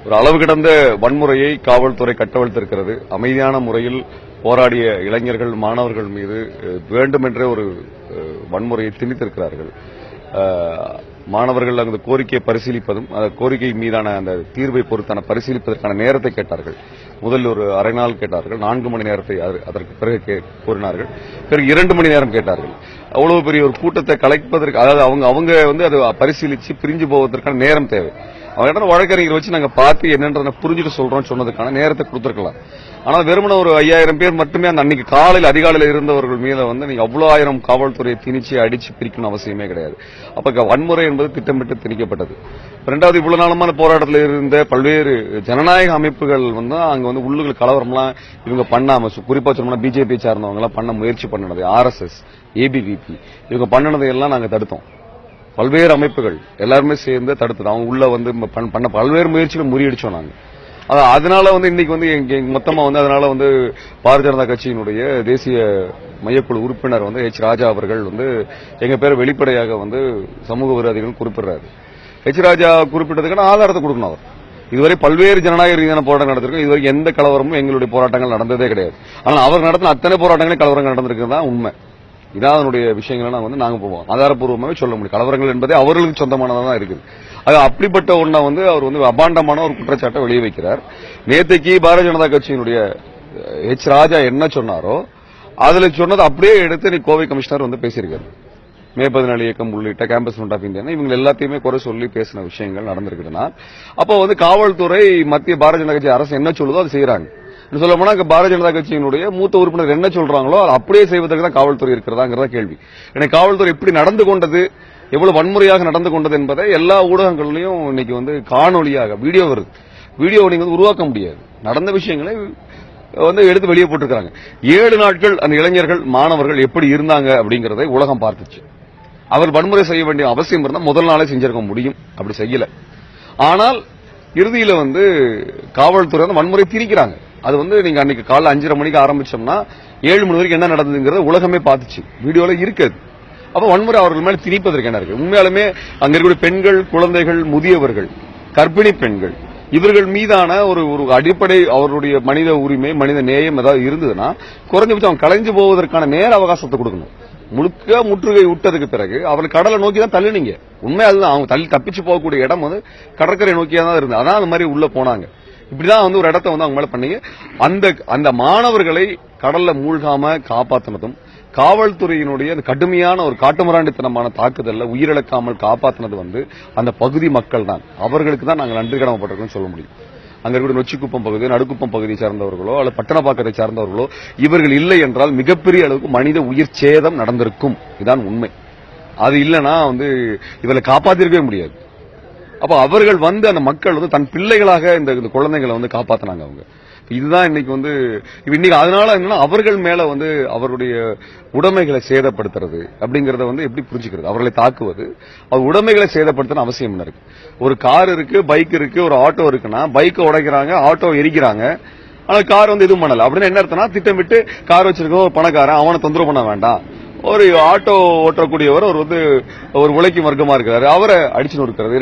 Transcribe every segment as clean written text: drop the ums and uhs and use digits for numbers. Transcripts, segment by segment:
ஒரு அளவு கடந்த வன்முறையை காவல்துறை கட்டவிழ்த்திருக்கிறது. அமைதியான முறையில் போராடிய இளைஞர்கள், மாணவர்கள் மீது வேண்டுமென்றே ஒரு வன்முறையை திணித்திருக்கிறார்கள். மாணவர்கள் அந்த கோரிக்கையை பரிசீலிப்பதும் அந்த கோரிக்கை மீதான அந்த தீர்வை பொறுத்தான பரிசீலிப்பதற்கான நேரத்தை கேட்டார்கள். முதல் ஒரு அரை நாள் கேட்டார்கள், 4 மணி நேரத்தை அதற்கு பிறகு கோரினார்கள். பிறகு 2 மணி நேரம் கேட்டார்கள். அவ்வளவு பெரிய ஒரு கூட்டத்தை கலைப்பதற்கு, அதாவது அவங்க வந்து அதை பரிசீலிச்சு பிரிஞ்சு போவதற்கான நேரம் தேவை. அவங்க வழக்கறிஞர் வச்சு நாங்க பார்த்து என்னன்றதை புரிஞ்சுட்டு சொல்றோம் சொன்னதுக்கான நேரத்தை கொடுத்திருக்கலாம். ஆனா வெறுமன ஒரு 5000 பேர் மட்டுமே அந்த அன்னைக்கு காலையில் அதிகாலையில் இருந்தவர்கள் மீது வந்து நீங்க அவ்வளவு 1000 காவல்துறையை திணிச்சு அடிச்சு பிரிக்கணும் அவசியமே கிடையாது. அப்ப வன்முறை என்பது திட்டமிட்டு திணிக்கப்பட்டது. இரண்டாவது, இவ்வளவு நாளமான போராட்டத்தில் இருந்த பல்வேறு ஜனநாயக அமைப்புகள் வந்து அங்க வந்து உள்ளுகள் கலவரம்லாம் இவங்க பண்ணாம, குறிப்பா சொன்னா பிஜேபி சார்ந்தவங்க எல்லாம் பண்ண முயற்சி பண்ணினது, RSS, ABVP இவங்க பண்ணினதையெல்லாம் நாங்க தடுத்தோம். பல்வேறு அமைப்புகள் எல்லாருமே சேர்ந்து தடுத்தது. அவங்க உள்ள வந்து பண்ண பல்வேறு முயற்சிகள் முறியடிச்சோம் நாங்க. அதனால வந்து இன்னைக்கு வந்து மொத்தமா வந்து அதனால வந்து பாரதிய ஜனதா கட்சியினுடைய தேசிய மையக்குழு உறுப்பினர் வந்து ராஜா அவர்கள் வந்து எங்க பேரை வெளிப்படையாக வந்து சமூக விரோதிகள் குறிப்பிடுறாரு. ராஜா குறிப்பிட்டதுக்கான ஆதாரத்தை கொடுக்கணும். அவர் இதுவரை பல்வேறு ஜனநாயக ரீதியான போராட்டம் நடந்திருக்கும். இதுவரை எந்த கலவரமும் எங்களுடைய போராட்டங்கள் நடந்ததே கிடையாது. ஆனால் அவர் நடத்தின அத்தனை போராட்டங்களே கலவரங்கள் நடந்திருக்கிறது தான் உண்மை. இதான் அதனுடைய விஷயங்களை நாங்க போவோம் ஆதாரப்பூர்வமாவே சொல்ல முடியும். கலவரங்கள் என்பதே அவர்களுக்கு சொந்தமானதான் இருக்குது. அது அப்படிப்பட்ட ஒன்றை வந்து அவர் வந்து அபாண்டமான ஒரு குற்றச்சாட்டை வெளியே வைக்கிறார். நேற்றைக்கு பாரதிய ஜனதா கட்சியினுடைய ராஜா என்ன சொன்னாரோ அதுல சொன்னது அப்படியே எடுத்து கோவை கமிஷனர் வந்து பேசியிருக்காரு. மே 14 இயக்கம் உள்ளிட்ட கேம்பஸ் ஃப்ரண்ட் ஆஃப் இந்தியா இவங்க எல்லாத்தையுமே குறை சொல்லி பேசின விஷயங்கள் நடந்திருக்குதுன்னா, அப்போ வந்து காவல்துறை மத்திய பாரதிய ஜனதா கட்சி அரசு என்ன சொல்லுதோ அது செய்யறாங்க. சொல்ல போனா பாரதிய ஜனதா கட்சியினுடைய மூத்த உறுப்பினர் என்ன சொல்றாங்களோ அது அப்படியே செய்வதற்கு தான் காவல்துறை இருக்கிறதாங்கிறதா கேள்வி. எனக்கு காவல்துறை எப்படி நடந்து கொண்டது, எவ்வளவு வன்முறையாக நடந்து கொண்டது என்பதை எல்லா ஊடகங்களிலும் இன்னைக்கு வந்து காணொலியாக வீடியோ வருது. வீடியோ நீங்க வந்து உருவாக்க முடியாது. நடந்த விஷயங்களை வந்து எடுத்து வெளியே போட்டிருக்காங்க. 7 நாட்கள் அந்த இளைஞர்கள், மாணவர்கள் எப்படி இருந்தாங்க அப்படிங்கறதை உலகம் பார்த்துச்சு. அவர் வன்முறை செய்ய வேண்டிய அவசியம் இருந்தா முதல் நாளே செஞ்சிருக்க முடியும். அப்படி செய்யல. ஆனால் இறுதியில வந்து காவல்துறை வந்து வன்முறை திணிக்கிறாங்க. அது வந்து நீங்க அன்னைக்கு காலைல 5:30 மணிக்கு ஆரம்பிச்சோம்னா 7 மணி வரைக்கும் என்ன நடந்ததுங்கிறத உலகமே பார்த்துச்சு. வீடியோல இருக்குது. அப்ப வன்முறை அவர்கள் மேல திணிப்பதற்கு என்ன இருக்கு? உண்மையாலுமே அங்க இருக்கக்கூடிய பெண்கள், குழந்தைகள், முதியவர்கள், கர்ப்பிணி பெண்கள் இவர்கள் மீதான ஒரு அடிப்படை அவருடைய மனித உரிமை, மனித நேயம் ஏதாவது இருந்ததுன்னா குறைஞ்சபட்சம் அவங்க கலைஞ்சு போவதற்கான நேர அவகாசத்தை கொடுக்கணும். முழுக்க முற்றுகை விட்டதுக்கு பிறகு அவர்கள் கடலை நோக்கி தான் தள்ளுனீங்க. உண்மை அதுதான். அவங்க தப்பிச்சு போகக்கூடிய இடம் வந்து கடற்கரை நோக்கியா தான் இருந்தது. அதான் அந்த மாதிரி உள்ள போனாங்க. இப்படிதான் வந்து ஒரு இடத்தை வந்து அவங்க மேல பண்ணீங்க. அந்த மாணவர்களை கடல்ல மூழ்காம காப்பாற்றினதும், காவல்துறையினுடைய கடுமையான ஒரு காட்டுமிராண்டித்தனமான தாக்குதல்ல உயிரிழக்காமல் காப்பாற்றினது வந்து அந்த பகுதி மக்கள் தான். அவர்களுக்கு தான் நாங்கள் நன்றி கடமைப்பட்டிருக்கோம் சொல்ல முடியும். அங்க இருக்கக்கூடிய நொச்சிக்குப்பம் பகுதி, நடுக்குப்பம் பகுதியை சார்ந்தவர்களோ அல்லது பட்டணப்பாக்கத்தை சார்ந்தவர்களோ இவர்கள் இல்லை என்றால் மிகப்பெரிய அளவுக்கு மனித உயிர் சேதம் நடந்திருக்கும். இதுதான் உண்மை. அது இல்லைன்னா வந்து இவரை காப்பாத்திருக்கவே முடியாது. அப்ப அவர்கள் வந்து அந்த மக்கள் வந்து தன் பிள்ளைகளாக இந்த குழந்தைகளை வந்து காப்பாத்தினாங்க. அவங்க இதுதான் இன்னைக்கு வந்து இன்னைக்கு அதனால என்னன்னா அவர்கள் மேல வந்து அவருடைய உடைமைகளை சேதப்படுத்துறது அப்படிங்கறத வந்து எப்படி புரிஞ்சுக்கிறது? அவர்களை தாக்குவது, அவர் உடைமைகளை சேதப்படுத்தணும் அவசியம் என்ன இருக்கு? ஒரு கார் இருக்கு, பைக் இருக்கு, ஒரு ஆட்டோ இருக்குன்னா பைக்கை உடைக்கிறாங்க, ஆட்டோ எரிக்கிறாங்க, ஆனா கார் வந்து எதுவும் பண்ணல. அப்படின்னு என்ன அர்த்தம்னா திட்டமிட்டு கார் வச்சிருக்க ஒரு பணக்காரன் அவனை தொந்தரவு பண்ண வேண்டாம். ஒரு ஆட்டோ ஓட்டக்கூடியவர் அவர் வந்து ஒரு உழைக்கும் வர்க்கமா இருக்கிறாரு, அவரை அடிச்சு நொறுக்கிறது,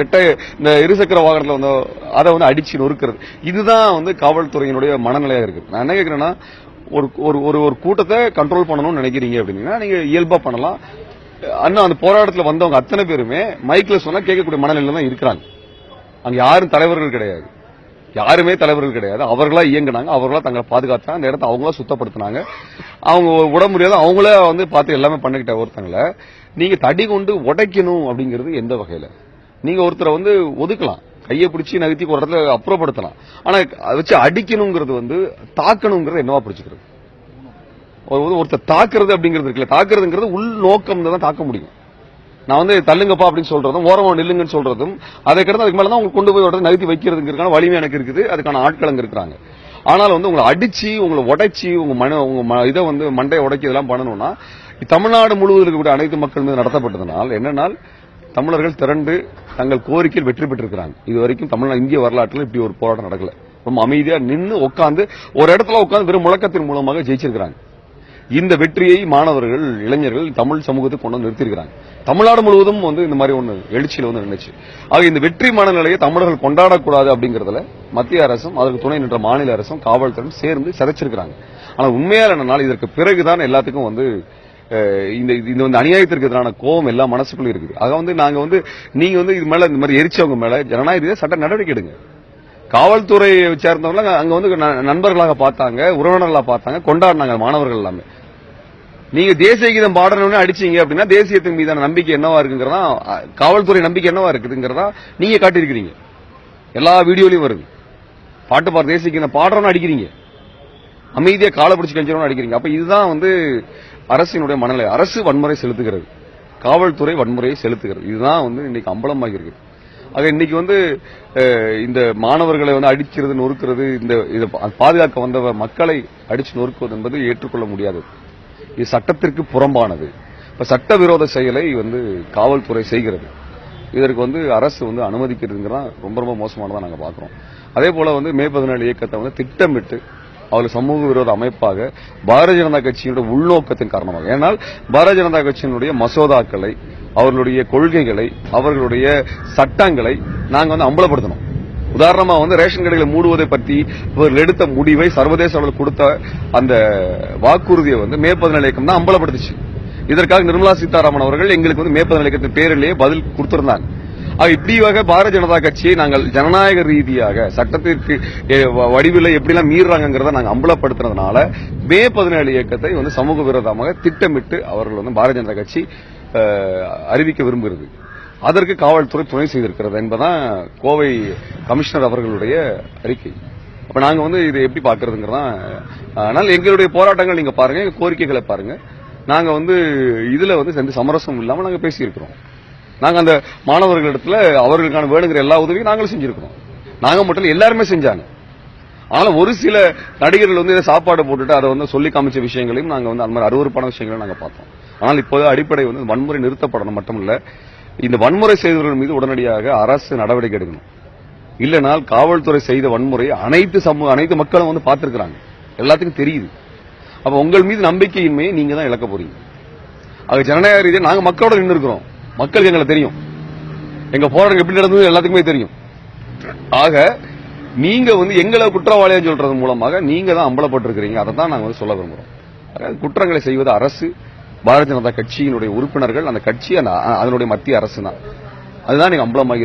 இந்த இருசக்கர வாகனத்தில் வந்து அதை வந்து அடிச்சு நொறுக்கிறது, இதுதான் வந்து காவல்துறையினுடைய மனநிலையாக இருக்கு. நான் என்ன கேட்கிறேன்னா, ஒரு கூட்டத்தை கண்ட்ரோல் பண்ணணும்னு நினைக்கிறீங்க அப்படின்னா நீங்க இயல்பா பண்ணலாம். அண்ணா அந்த போராட்டத்தில் வந்தவங்க அத்தனை பேருமே மைக்ல சொன்னா கேட்கக்கூடிய மனநிலையில தான் இருக்கிறாங்க. அங்க யாரும் தலைவர்கள் கிடையாது, யாருமே தலைவர்கள் கிடையாது. அவர்களா இயங்கினாங்க, அவர்களா தங்களை பாதுகாத்தாங்க, அந்த இடத்தை அவங்களா சுத்தப்படுத்தினாங்க. அவங்க உடம்பு முடியாத அவங்களே வந்து பார்த்து எல்லாமே பண்ணிக்கிட்ட ஒருத்தங்களை நீங்க தடி கொண்டு உடைக்கணும் அப்படிங்கிறது எந்த வகையில? நீங்க ஒருத்தரை வந்து ஒதுக்கலாம், கையை பிடிச்சி நகர்த்தி ஒரு இடத்துல அப்புறப்படுத்தலாம். ஆனா அதை வச்சு அடிக்கணுங்கிறது வந்து தாக்கணுங்கிறது என்னவா பிடிச்சிக்கிறது? ஒருத்தர் தாக்குறது அப்படிங்கிறது இருக்குல்ல, தாக்குறதுங்கிறது உள் நோக்கம் தான் தாக்க முடியும். நான் வந்து தள்ளுங்கப்பா அப்படின்னு சொல்றதும், ஓரமா நில்லுங்கன்னு சொல்றதும், அதை கிடந்து அதுக்கு மேலதான் உங்களுக்கு கொண்டு போய் நகர்த்தி வைக்கிறதுக்கான வலிமை எனக்கு இருக்குது, அதுக்கான ஆட்கள் அங்க இருக்கிறாங்க. ஆனால் வந்து உங்களை அடிச்சு, உங்களை உடைச்சி, உங்க இதை வந்து மண்டையை உடைக்கி இதெல்லாம் பண்ணணும்னா தமிழ்நாடு முழுவதும் இருக்கக்கூடிய அனைத்து மக்கள் மீது நடத்தப்பட்டதனால் என்னன்னா தமிழர்கள் திரண்டு தங்கள் கோரிக்கையில் வெற்றி பெற்றிருக்கிறாங்க. இது வரைக்கும் தமிழ்நாடு இந்திய வரலாற்றில் இப்படி ஒரு போராட்டம் நடக்கல. ரொம்ப அமைதியா நின்று உட்காந்து ஒரு இடத்துல உட்காந்து வெறும் முழக்கத்தின் மூலமாக ஜெயிச்சிருக்கிறாங்க. இந்த வெற்றியை மாணவர்கள், இளைஞர்கள் தமிழ் சமூகத்தை கொண்டு வந்து நிறுத்தியிருக்கிறாங்க. தமிழ்நாடு முழுவதும் இந்த மாதிரி ஒன்று எழுச்சியில் நினைச்சு. ஆக இந்த வெற்றி மனநிலையை தமிழர்கள் கொண்டாடக்கூடாது அப்படிங்கறதுல மத்திய அரசும் அதற்கு துணை நின்ற மாநில அரசும் காவல்துறையும் சேர்ந்து சிதைச்சிருக்கிறாங்க. ஆனா உண்மையால் என்னன்னா இதற்கு பிறகுதான் எல்லாத்துக்கும் இந்த அநியாயத்திற்கு எதிரான கோபம் எல்லாம் மனசுக்குள்ள இருக்குது. ஆக நாங்க நீங்க இது மேல இந்த மாதிரி எரிச்சவங்க மேல ஜனநாயக ரீதியாக சட்ட நடவடிக்கை எடுங்க. காவல்துறையை சேர்ந்தவங்க அங்க நண்பர்களாக பார்த்தாங்க, உறவினர்களாக பார்த்தாங்க, கொண்டாடினாங்க மாணவர்கள் எல்லாமே. நீங்க தேசிய கீதம் பாடணும்னு அடிச்சீங்க அப்படின்னா தேசியத்தின் மீதான நம்பிக்கை என்னவா இருக்குங்கிறதா, காவல்துறை நம்பிக்கை என்னவா இருக்குதுங்கிறதா நீங்க காட்டியிருக்கிறீங்க. எல்லா வீடியோலயும் வருது. பாட்டு தேசிய கீதம் பாடுறோம்னு அடிக்கிறீங்க, அமைதியா காலை பிடிச்சு கெஞ்சணும்னு அடிக்கிறீங்க. அப்ப இதுதான் அரசினுடைய மனநிலை. அரசு வன்முறை செலுத்துகிறது, காவல்துறை வன்முறையை செலுத்துகிறது. இதுதான் இன்னைக்கு அம்பலமாகி இருக்கு. ஆக இன்னைக்கு இந்த மாணவர்களை அடிக்கிறது, நொறுக்கிறது, இந்த பாதுகாக்க வந்த மக்களை அடிச்சு நொறுக்குவது என்பது ஏற்றுக்கொள்ள முடியாதது. இது சட்டத்திற்கு புறம்பானது. இப்ப சட்டவிரோத செயலை காவல்துறை செய்கிறது. இதற்கு அரசு அனுமதிக்கிறதுங்கிறதா ரொம்ப ரொம்ப மோசமானதா நாங்க பாக்குறோம். அதே போல மே 17 இயக்கத்தை திட்டமிட்டு அவர்கள் சமூக விரோத அமைப்பாக பாரதிய ஜனதா கட்சியினுடைய உள்நோக்கத்தின் காரணமாக, ஏனால் பாரதிய ஜனதா கட்சியினுடைய மசோதாக்களை, அவர்களுடைய கொள்கைகளை, அவர்களுடைய சட்டங்களை நாங்க அம்பலப்படுத்தணும். உதாரணமா ரேஷன் கடைகளை மூடுவதை பற்றி இவர்கள் எடுத்த முடிவை, சர்வதேச அளவில் கொடுத்த அந்த வாக்குறுதியை மே 17 இயக்கம் தான் அம்பலப்படுத்துச்சு. இதற்காக நிர்மலா சீதாராமன் அவர்கள் எங்களுக்கு மே 17 இயக்கத்தின் பேரிலேயே பதில் கொடுத்திருந்தாங்க. இப்படியாக பாரதிய ஜனதா கட்சியை நாங்கள் ஜனநாயக ரீதியாக சட்டத்திற்கு வடிவில் எப்படிலாம் மீறாங்கிறத நாங்கள் அம்பலப்படுத்துறதுனால மே 17 இயக்கத்தை சமூக விரோதமாக திட்டமிட்டு அவர்கள் பாரதிய ஜனதா கட்சி அறிவிக்க விரும்புகிறது. அதற்கு காவல்துறை துணை செய்திருக்கிறது என்பதுதான் கோவை கமிஷனர் அவர்களுடைய அறிக்கை. அப்ப நாங்க இதை எப்படி பார்க்கறதுங்கிறதா. ஆனால் எங்களுடைய போராட்டங்கள் நீங்க பாருங்க, எங்க கோரிக்கைகளை பாருங்க. நாங்க இதுல சமரசம் இல்லாம நாங்க பேசியிருக்கிறோம். நாங்க அந்த மாணவர்களிடத்துல அவர்களுக்கான வேணுங்கிற எல்லா உதவியும் நாங்களும் செஞ்சிருக்கிறோம். நாங்க மட்டும் எல்லாருமே செஞ்சாங்க. ஆனா ஒரு சில நடிகர்கள் இதை சாப்பாடு போட்டுட்டு அதை சொல்லி காமிச்ச விஷயங்களையும் நாங்க அந்த மாதிரி அருவருப்பான விஷயங்களையும் நாங்க பார்த்தோம். ஆனால் இப்போது அடிப்படை வன்முறை நிறுத்தப்படணும் மட்டும் இல்ல, இந்த வன்முறை செய்தவர்கள் மீது உடனடியாக அரசு நடவடிக்கை எடுக்கணும். இல்லைனால் காவல்துறை செய்த வன்முறை அனைத்து மக்களும் பார்த்திருக்கிறாங்க, எல்லாத்துக்கும் தெரியுது. அப்ப உங்கள் மீது நம்பிக்கையின்மையை நீங்க தான் இழக்க போறீங்க. அது ஜனநாயக ரீதியாக நாங்க மக்களோட நின்று இருக்கிறோம். மக்களுக்கு எங்களை தெரியும், எங்க போராட்டம் எப்படி நடந்தது எல்லாத்துக்குமே தெரியும். ஆக நீங்க எங்களை குற்றவாளியா சொல்றது மூலமாக நீங்க தான் அம்பலப்பட்டிருக்கிறீங்க. அதை தான் நாங்க சொல்ல விரும்புறோம். குற்றங்களை செய்வது அரசு, பாரதிய ஜனதா கட்சியினுடைய உறுப்பினர்கள், அந்த கட்சி அதனுடைய மத்திய அரசு தான். அதுதான் நீங்க அம்பலமாகி